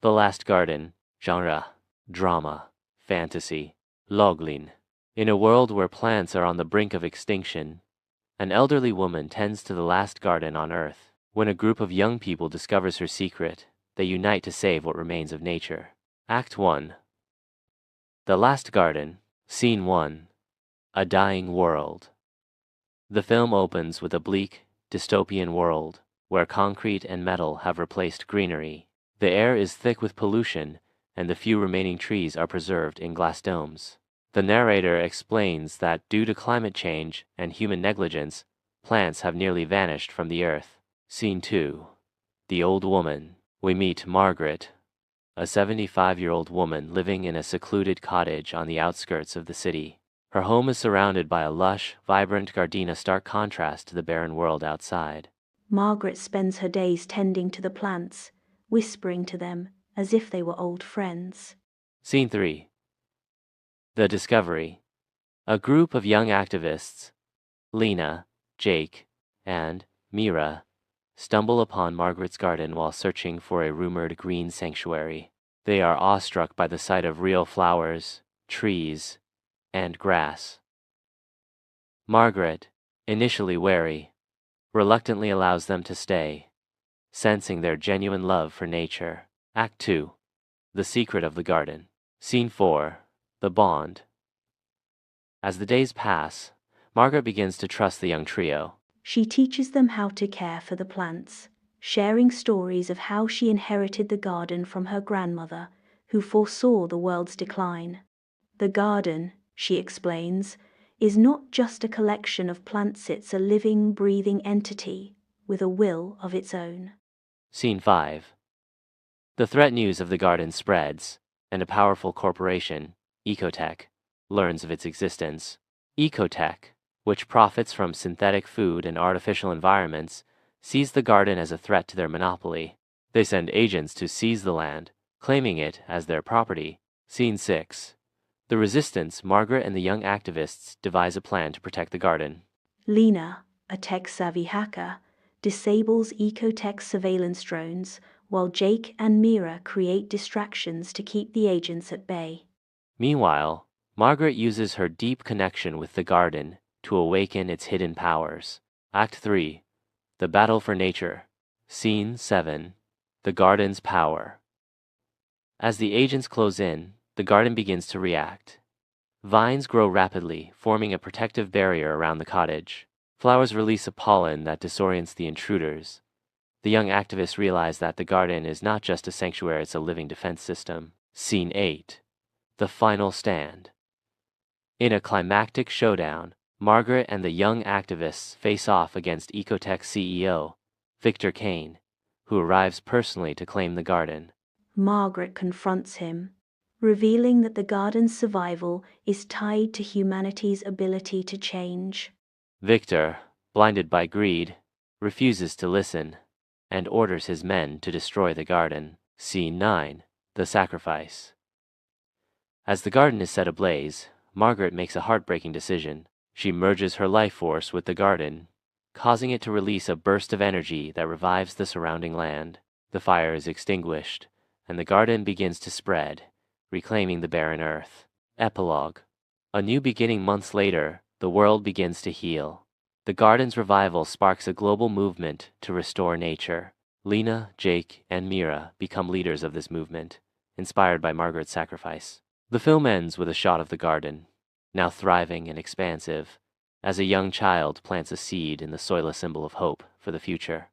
The Last Garden. Genre: drama, fantasy. Loglin. In a world where plants are on the brink of extinction, an elderly woman tends to the last garden on Earth. When a group of young people discovers her secret, they unite to save what remains of nature. Act 1. The Last Garden. Scene 1. A dying world. The film opens with a bleak, dystopian world, where concrete and metal have replaced greenery. The air is thick with pollution, and the few remaining trees are preserved in glass domes. The narrator explains that due to climate change and human negligence, plants have nearly vanished from the earth. Scene 2. The Old Woman. We meet Margaret, a 75-year-old woman living in a secluded cottage on the outskirts of the city. Her home is surrounded by a lush, vibrant garden, a stark contrast to the barren world outside. Margaret spends her days tending to the plants, whispering to them as if they were old friends. Scene 3. The Discovery. A group of young activists, Lena, Jake, and Mira, stumble upon Margaret's garden while searching for a rumored green sanctuary. They are awestruck by the sight of real flowers, trees, and grass. Margaret, initially wary, reluctantly allows them to stay, sensing their genuine love for nature. Act 2. The Secret of the Garden. Scene 4. The Bond. As the days pass, Margaret begins to trust the young trio. She teaches them how to care for the plants, sharing stories of how she inherited the garden from her grandmother, who foresaw the world's decline. The garden, she explains, is not just a collection of plants, it's a living, breathing entity with a will of its own. Scene 5. The threat news of the garden spreads, and a powerful corporation, Ecotech, learns of its existence. Ecotech, which profits from synthetic food and artificial environments, sees the garden as a threat to their monopoly. They send agents to seize the land, claiming it as their property. Scene 6. The Resistance. Margaret and the young activists devise a plan to protect the garden. Lena, a tech-savvy hacker, disables Ecotech's surveillance drones, while Jake and Mira create distractions to keep the agents at bay. Meanwhile, Margaret uses her deep connection with the garden to awaken its hidden powers. Act 3. The Battle for Nature. Scene 7. The Garden's Power. As the agents close in, the garden begins to react. Vines grow rapidly, forming a protective barrier around the cottage. Flowers release a pollen that disorients the intruders. The young activists realize that the garden is not just a sanctuary, it's a living defense system. Scene 8. The Final Stand. In a climactic showdown, Margaret and the young activists face off against Ecotech's CEO, Victor Kane, who arrives personally to claim the garden. Margaret confronts him, revealing that the garden's survival is tied to humanity's ability to change. Victor, blinded by greed, refuses to listen and orders his men to destroy the garden. Scene 9. The Sacrifice. As the garden is set ablaze, Margaret makes a heartbreaking decision. She merges her life force with the garden, causing it to release a burst of energy that revives the surrounding land. The fire is extinguished, and the garden begins to spread, reclaiming the barren earth. Epilogue. A new beginning. Months later, the world begins to heal. The garden's revival sparks a global movement to restore nature. Lena, Jake, and Mira become leaders of this movement, inspired by Margaret's sacrifice. The film ends with a shot of the garden, now thriving and expansive, as a young child plants a seed in the soil, a symbol of hope for the future.